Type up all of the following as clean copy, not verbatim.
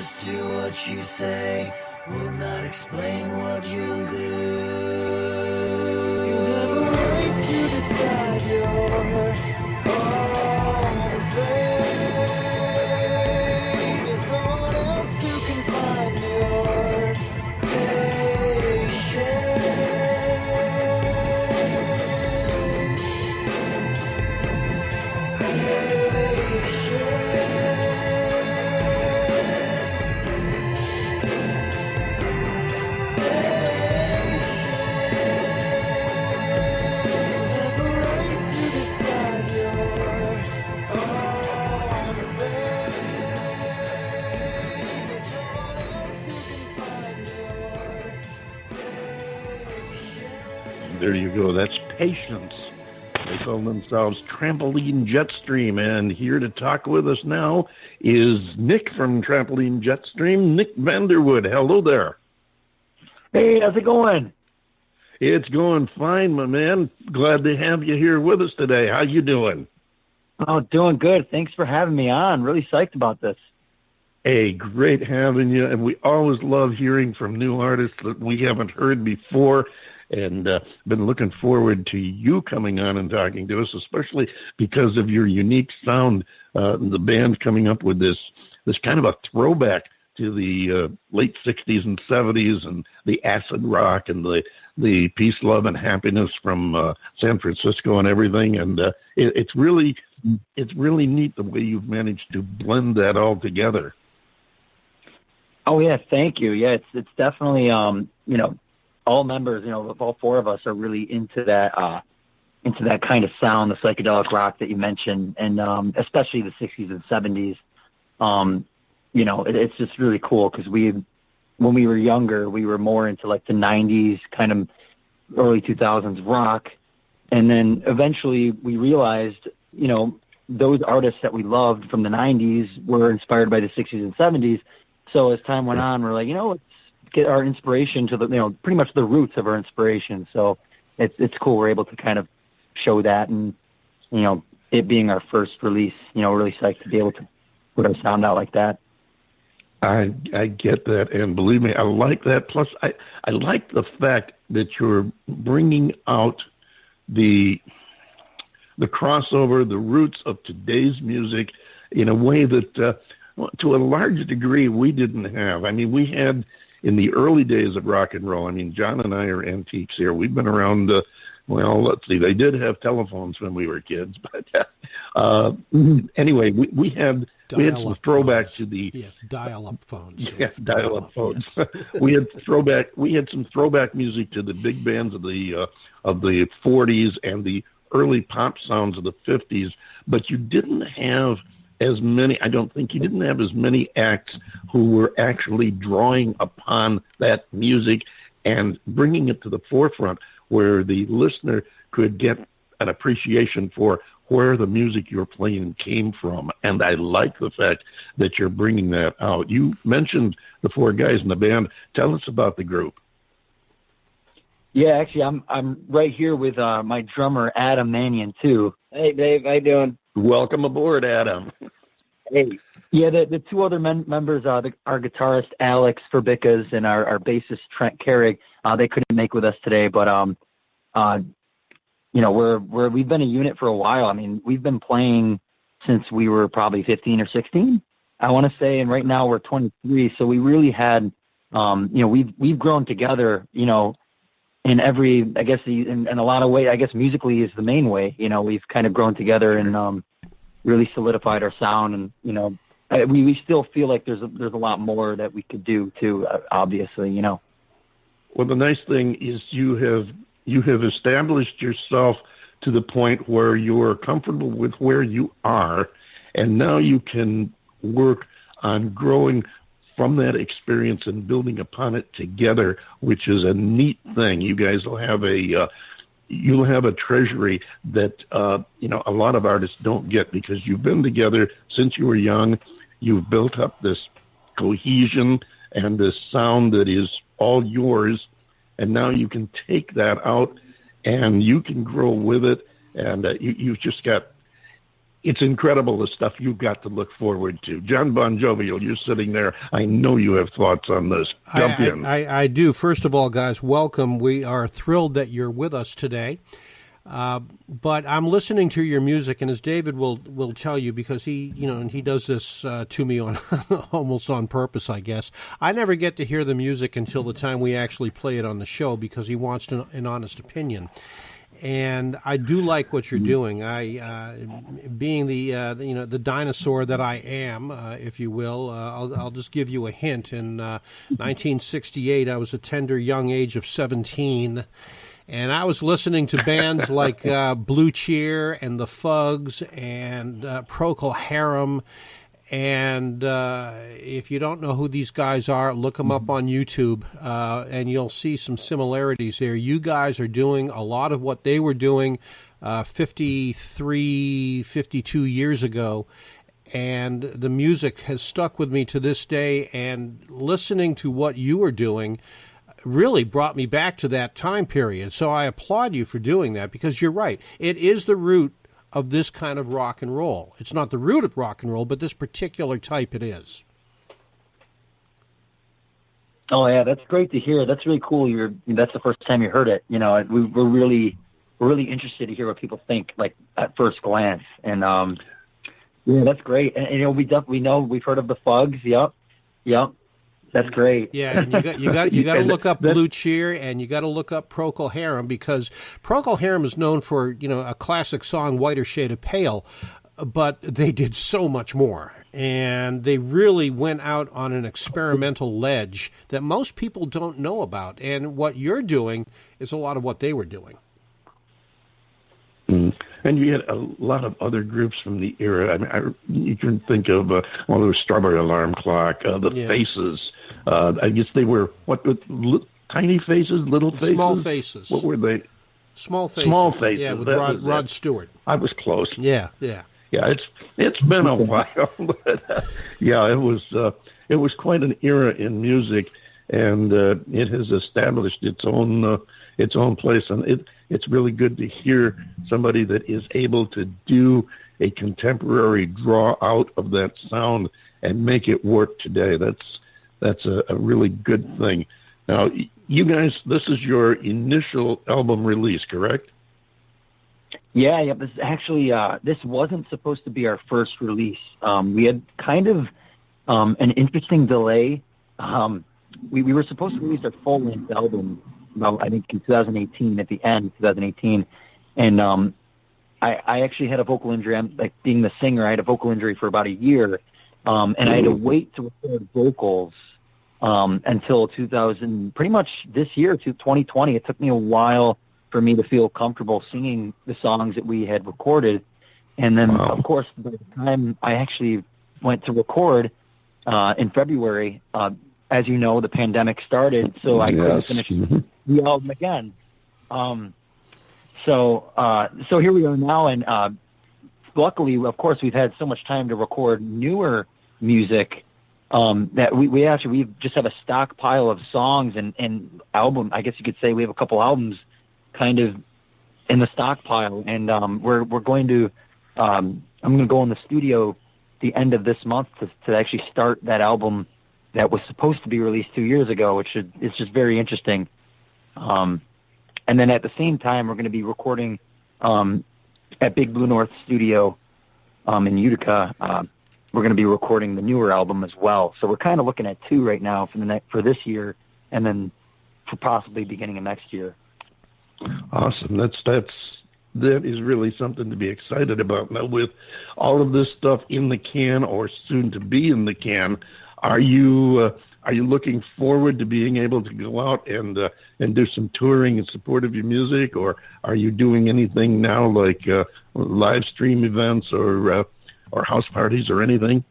just hear what you say, will not explain what you'll do. You have a right to decide your own fate. There's no one else who can find your There you go. That's Patience. They call themselves Trampoline Jetstream. And here to talk with us now is Nick from Trampoline Jetstream, Nick Vanderwood. Hello there. Hey, how's it going? It's going fine, my man. Glad to have you here with us today. How you doing? Oh, doing good. Thanks for having me on. Really psyched about this. Hey, great having you. And we always love hearing from new artists that we haven't heard before. And been looking forward to you coming on and talking to us, especially because of your unique sound. The band coming up with this kind of a throwback to the late 60s and 70s and the acid rock and the peace, love, and happiness from San Francisco and everything. And it's really neat the way you've managed to blend that all together. Oh, yeah, thank you. Yeah, it's definitely, all members, of all four of us are really into that kind of sound, the psychedelic rock that you mentioned, and especially the 60s and 70s. It's just really cool because when we were younger, we were more into like the 90s, kind of early 2000s rock, and then eventually we realized, those artists that we loved from the 90s were inspired by the 60s and 70s. So as time went on, we're like, let's get our inspiration to the, pretty much the roots of our inspiration. So it's cool. We're able to kind of show that, and, it being our first release, really psyched to be able to put our sound out like that. I get that, and believe me, I like that. Plus, I like the fact that you're bringing out the crossover, the roots of today's music in a way that, to a large degree, we didn't have. I mean, we had, in the early days of rock and roll, John and I are antiques here. We've been around, let's see, they did have telephones when we were kids, but anyway, we had some throwback to the dial-up phones. Yeah, dial-up phones. Yes. we had some throwback music to the big bands of the 40s and the early pop sounds of the 50s, but you didn't have as many, I don't think you didn't have as many acts who were actually drawing upon that music and bringing it to the forefront where the listener could get an appreciation for where the music you're playing came from. And I like the fact that you're bringing that out. You mentioned the four guys in the band. Tell us about the group. Yeah, actually, I'm right here with my drummer, Adam Mannion, too. Hey, Dave, how you doing? Welcome aboard, Adam. Hey. Yeah, the two other members, our guitarist, Alex Verbickas, and our bassist, Trent Carrig, they couldn't make with us today, but, we've been a unit for a while. We've been playing since we were probably 15 or 16, I want to say, and right now we're 23, so we really had, we've grown together, in every, I guess, in a lot of ways. I guess musically is the main way. We've kind of grown together and really solidified our sound, and we still feel like there's a lot more that we could do too. Obviously, Well, the nice thing is you have established yourself to the point where you're comfortable with where you are, and now you can work on growing from that experience and building upon it together, which is a neat thing. You guys will have a treasury that a lot of artists don't get because you've been together since you were young. You've built up this cohesion and this sound that is all yours, and now you can take that out and you can grow with it, and you've just got it's incredible the stuff you've got to look forward to. John Bon Jovial, you're sitting there. I know you have thoughts on this. Jump in. I do. First of all, guys, welcome. We are thrilled that you're with us today. But I'm listening to your music, and as David will tell you, because he does this to me on almost on purpose, I guess. I never get to hear the music until the time we actually play it on the show, because he wants an honest opinion. And I do like what you're doing. I, being the dinosaur that I am, if you will, I'll just give you a hint. In 1968, I was a tender young age of 17. And I was listening to bands like Blue Cheer and the Fugs and Procol Harum. And if you don't know who these guys are, look them up on YouTube, and you'll see some similarities there. You guys are doing a lot of what they were doing 53, 52 years ago. And the music has stuck with me to this day. And listening to what you were doing really brought me back to that time period. So I applaud you for doing that, because you're right. It is the root of this kind of rock and roll. It's not the root of rock and roll, but this particular type it is. Oh yeah, that's great to hear. That's really cool. That's the first time you heard it. We're really interested to hear what people think, like at first glance. And yeah, that's great. And we know we've heard of the Fugs. Yep. That's great. Yeah, and you got to look up Blue Cheer, and you got to look up Procol Harum, because Procol Harum is known for a classic song, Whiter Shade of Pale, but they did so much more, and they really went out on an experimental ledge that most people don't know about. And what you're doing is a lot of what they were doing. And you had a lot of other groups from the era. I mean, you can think of there was Strawberry Alarm Clock, the Faces. I guess they were tiny faces, little faces, small faces. What were they? Small faces. Small faces. Yeah, with Rod Stewart. I was close. Yeah. It's been a while, but yeah, it was quite an era in music, and it has established its own place, and it's really good to hear somebody that is able to do a contemporary draw out of that sound and make it work today. That's a really good thing. Now, you guys, this is your initial album release, correct? Yeah. This actually this wasn't supposed to be our first release. We had kind of an interesting delay. We were supposed to release our full-length album, I think in 2018, at the end of 2018, and I actually had a vocal injury. I'm like being the singer, I had a vocal injury for about a year, and I had to wait to record vocals until pretty much this year, to 2020. It took me a while for me to feel comfortable singing the songs that we had recorded, and then of course by the time I actually went to record in February, as you know, the pandemic started, so I couldn't finish the album again. So here we are now, and luckily, of course, we've had so much time to record newer music that we just have a stockpile of songs and album. I guess you could say we have a couple albums kind of in the stockpile, and we're going to I'm going to go in the studio the end of this month to actually start that album that was supposed to be released 2 years ago, which is just very interesting. And then at the same time, we're going to be recording at Big Blue North Studio in Utica. We're going to be recording the newer album as well. So we're kind of looking at two right now for this year, and then for possibly beginning of next year. Awesome. That is really something to be excited about. Now, with all of this stuff in the can or soon to be in the can, are you looking forward to being able to go out and do some touring in support of your music, or are you doing anything now like live stream events or house parties or anything?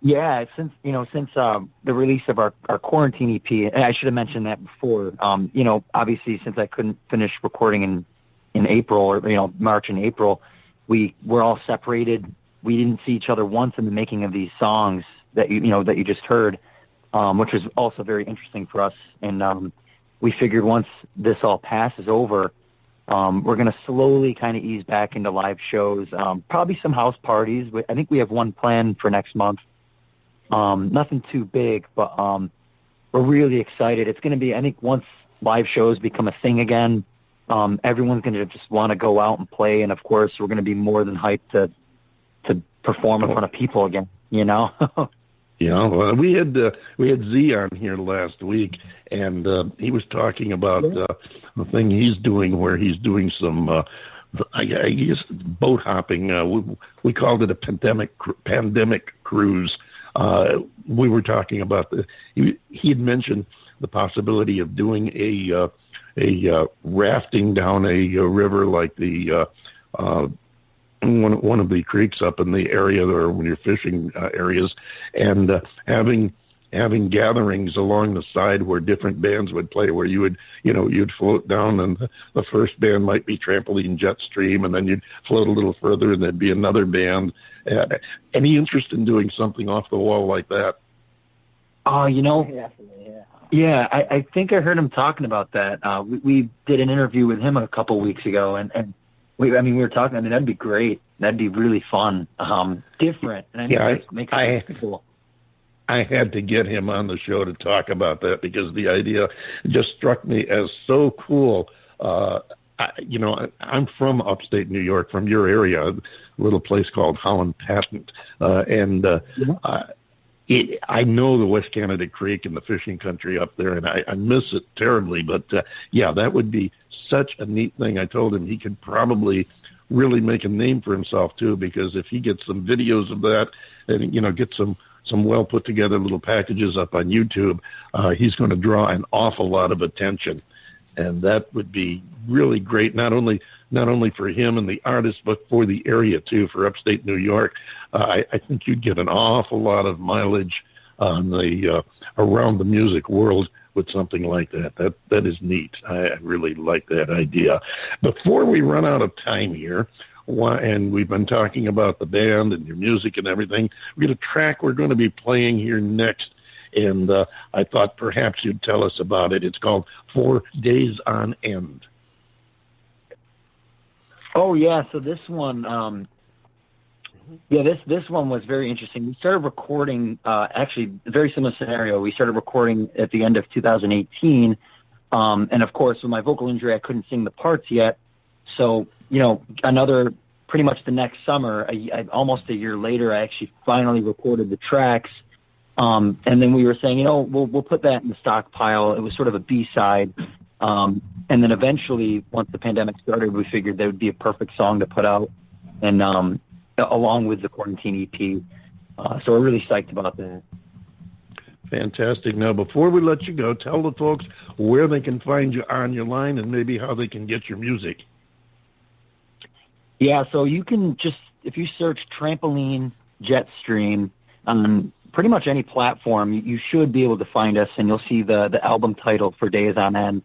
Yeah, since the release of our quarantine EP, and I should have mentioned that before. Obviously, since I couldn't finish recording in April, or March and April, we're all separated. We didn't see each other once in the making of these songs that you just heard, which was also very interesting for us. And we figured once this all passes over, We're going to slowly kind of ease back into live shows, probably some house parties. I think we have one planned for next month. Nothing too big, but we're really excited. It's going to be, I think, once live shows become a thing again, everyone's going to just want to go out and play, and of course, we're going to be more than hyped to perform in front of people again. You know. Yeah, well, we had Z on here last week, and he was talking about the thing he's doing, where he's doing some, I guess, boat hopping. We called it a pandemic cruise. We were talking about he had mentioned the possibility of doing a rafting down a river like the one of the creeks up in the area or when you're fishing areas, and having gatherings along the side where different bands would play, where you'd float down, and the first band might be Trampoline Jetstream, and then you'd float a little further and there'd be another band. Any interest in doing something off the wall like that? Yeah, I think I heard him talking about that. We did an interview with him a couple weeks ago, and we were talking. I mean, that'd be great. That'd be really fun, different. And make it cool. I had to get him on the show to talk about that because the idea just struck me as so cool. I'm from upstate New York, from your area, a little place called Holland Patent, I know the West Canada Creek and the fishing country up there, and I miss it terribly. But, that would be such a neat thing. I told him he could probably really make a name for himself, too, because if he gets some videos of that and, get some well-put-together little packages up on YouTube, he's going to draw an awful lot of attention. And that would be really great, not only for him and the artist, but for the area, too, for upstate New York. I think you'd get an awful lot of mileage on the around the music world with something like that. That is neat. I really like that idea. Before we run out of time here, and we've been talking about the band and your music and everything, we got a track we're going to be playing here next, and I thought perhaps you'd tell us about it. It's called 4 Days on End. Oh, yeah, so this one... this one was very interesting. We started recording, actually, a very similar scenario. We started recording at the end of 2018, and of course, with my vocal injury, I couldn't sing the parts yet. So, pretty much the next summer, almost a year later, I actually finally recorded the tracks, and then we were saying, we'll put that in the stockpile. It was sort of a B-side, and then eventually, once the pandemic started, we figured that would be a perfect song to put out, and along with the Quarantine EP. So we're really psyched about that. Fantastic. Now, before we let you go, tell the folks where they can find you on your line and maybe how they can get your music. Yeah, so you can just, if you search Trampoline Jetstream on pretty much any platform, you should be able to find us, and you'll see the album title, 4 Days on End.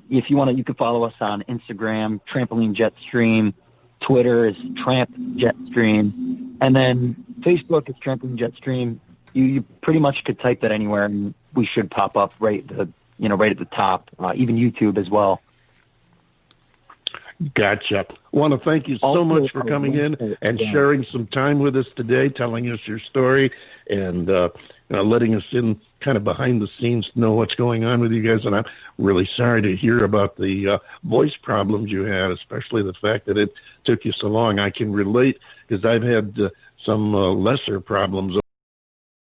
If you want to, you can follow us on Instagram, Trampoline Jetstream. Twitter is Tramp Jetstream, and then Facebook is Trampoline Jetstream. You pretty much could type that anywhere, and we should pop up right at the top. Even YouTube as well. Gotcha. I want to thank you so much for coming in and sharing some time with us today, telling us your story, and letting us in kind of behind the scenes to know what's going on with you guys. And I'm really sorry to hear about the voice problems you had, especially the fact that it took you so long. I can relate because I've had some lesser problems